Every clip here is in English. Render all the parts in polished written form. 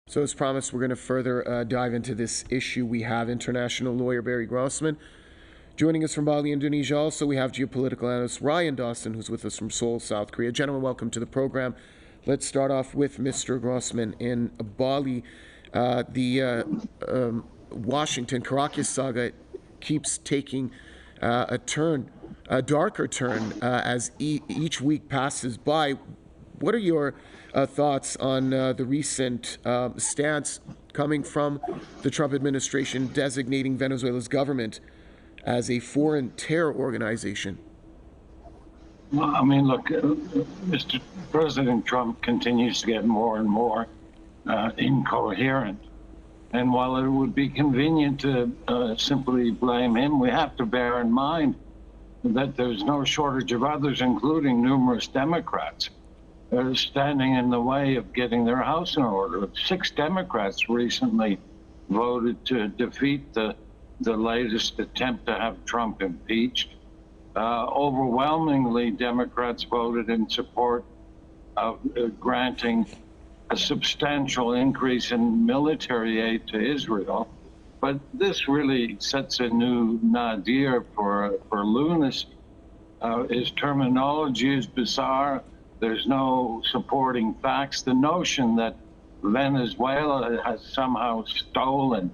So, as promised, we're going to further dive into this issue. We have international lawyer Barry Grossman joining us from Bali, Indonesia. Also, we have geopolitical analyst Ryan Dawson, who's with us from Seoul, South Korea. Gentlemen, welcome to the program. Let's start off with Mr. Grossman in Bali. The Washington Caracas saga keeps taking a darker turn, as each week passes by. What are your thoughts on the recent stance coming from the Trump administration designating Venezuela's government as a foreign terror organization? Well, I mean, look, Mr. President Trump continues to get more and more incoherent. And while it would be convenient to simply blame him, we have to bear in mind that there's no shortage of others, including numerous Democrats, standing in the way of getting their house in order. 6 Democrats recently voted to defeat the latest attempt to have Trump impeached. Overwhelmingly, Democrats voted in support of granting a substantial increase in military aid to Israel. But this really sets a new nadir for lunacy. His terminology is bizarre. There's no supporting facts. The notion that Venezuela has somehow stolen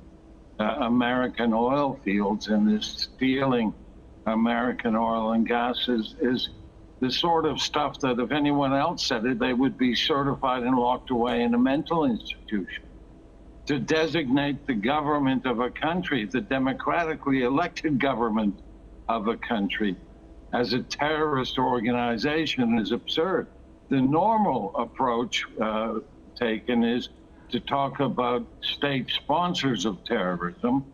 American oil fields and is stealing American oil and gas is the sort of stuff that if anyone else said it, they would be certified and locked away in a mental institution. To designate the government of a country, the democratically elected government of a country, as a terrorist organization is absurd. The normal approach taken is to talk about state sponsors of terrorism,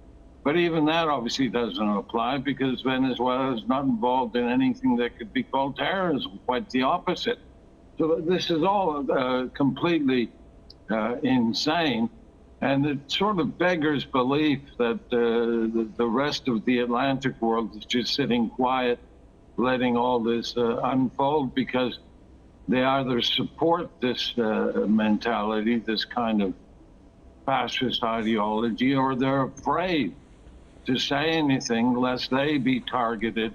but even that obviously doesn't apply because Venezuela is not involved in anything that could be called terrorism, quite the opposite. So this is all completely insane, and it sort of beggars belief that the rest of the Atlantic world is just sitting quiet, letting all this unfold, because they either support this mentality, this kind of fascist ideology, or they're afraid to say anything lest they be targeted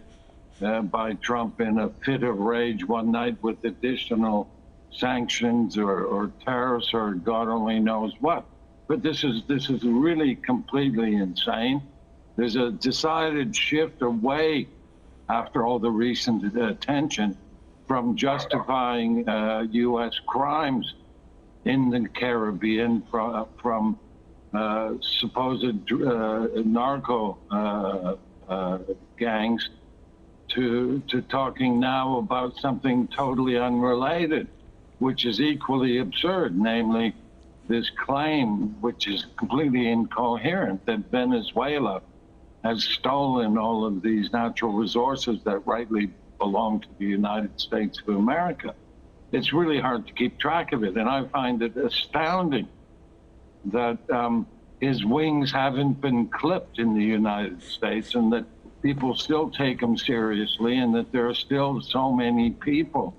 by Trump in a fit of rage one night with additional sanctions or tariffs or God only knows what. But this is really completely insane. There's a decided shift away after all the recent attention from justifying U.S. crimes in the Caribbean from supposed narco gangs to talking now about something totally unrelated, which is equally absurd, namely this claim, which is completely incoherent, that Venezuela has stolen all of these natural resources that rightly belong to the United States of America. It's really hard to keep track of it, and I find it astounding that his wings haven't been clipped in the United States and that people still take him seriously and that there are still so many people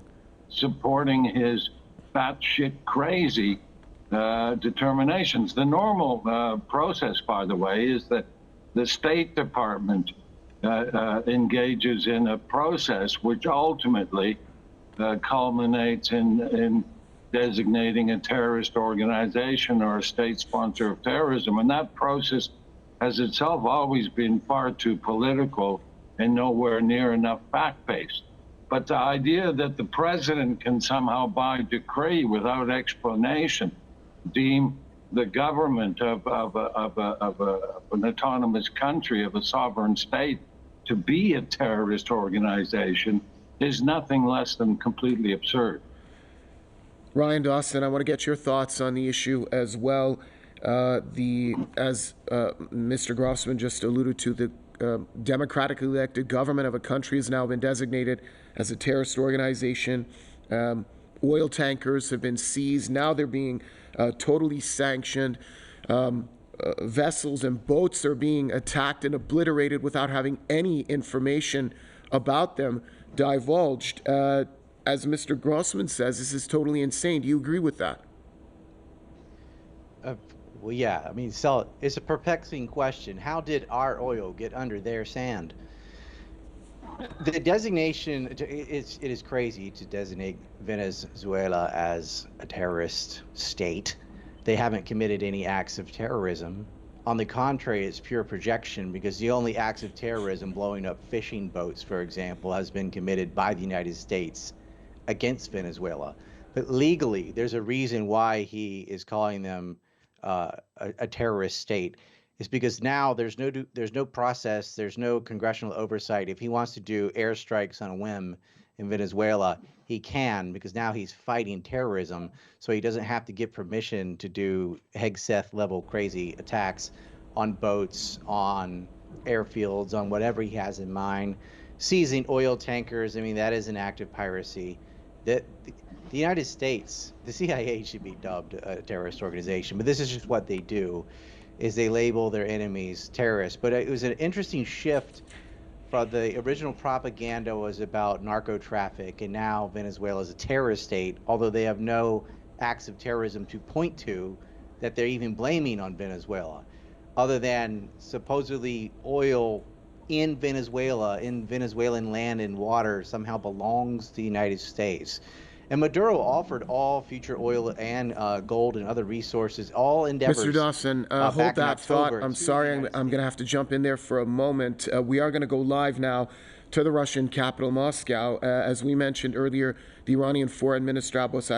supporting his batshit crazy determinations. The normal process, by the way, is that the State Department engages in a process which ultimately culminates in designating a terrorist organization or a state sponsor of terrorism. And that process has itself always been far too political and nowhere near enough fact-based. But the idea that the president can somehow, by decree, without explanation, deem the government of an autonomous country, of a sovereign state, to be a terrorist organization is nothing less than completely absurd. Ryan Dawson, I want to get your thoughts on the issue as well. As Mr. Grossman just alluded to, the democratically elected government of a country has now been designated as a terrorist organization. Oil tankers have been seized. Now they're being totally sanctioned. Vessels and boats are being attacked and obliterated without having any information about them divulged. As Mr. Grossman says, this is totally insane. Do you agree with that? Uh, well, yeah, I mean, so it's a perplexing question. How did our oil get under their sand? The designation, it is crazy to designate Venezuela as a terrorist state. They haven't committed any acts of terrorism. On the contrary, it's pure projection because the only acts of terrorism, blowing up fishing boats, for example, has been committed by the United States against Venezuela. But legally, there's a reason why he is calling them a terrorist state. Is because now there's no process, there's no congressional oversight. If he wants to do airstrikes on a whim in Venezuela, he can because now he's fighting terrorism, so he doesn't have to get permission to do Hegseth level crazy attacks on boats, on airfields, on whatever he has in mind. Seizing oil tankers, I mean, that is an act of piracy. The United States, the CIA should be dubbed a terrorist organization, but this is just what they do, is they label their enemies terrorists. But it was an interesting shift from the original propaganda was about narco traffic, and now Venezuela is a terrorist state, although they have no acts of terrorism to point to that they're even blaming on Venezuela, other than supposedly oil in Venezuelan land and water somehow belongs to the United States. And Maduro offered all future oil and gold and other resources, all Mr. endeavors, Dawson, hold back in that thought. October I'm to the sorry, United I'm going to States. have to jump in there for a moment. We are going to go live now to the Russian capital, Moscow. As we mentioned earlier, the Iranian Foreign Minister Abbas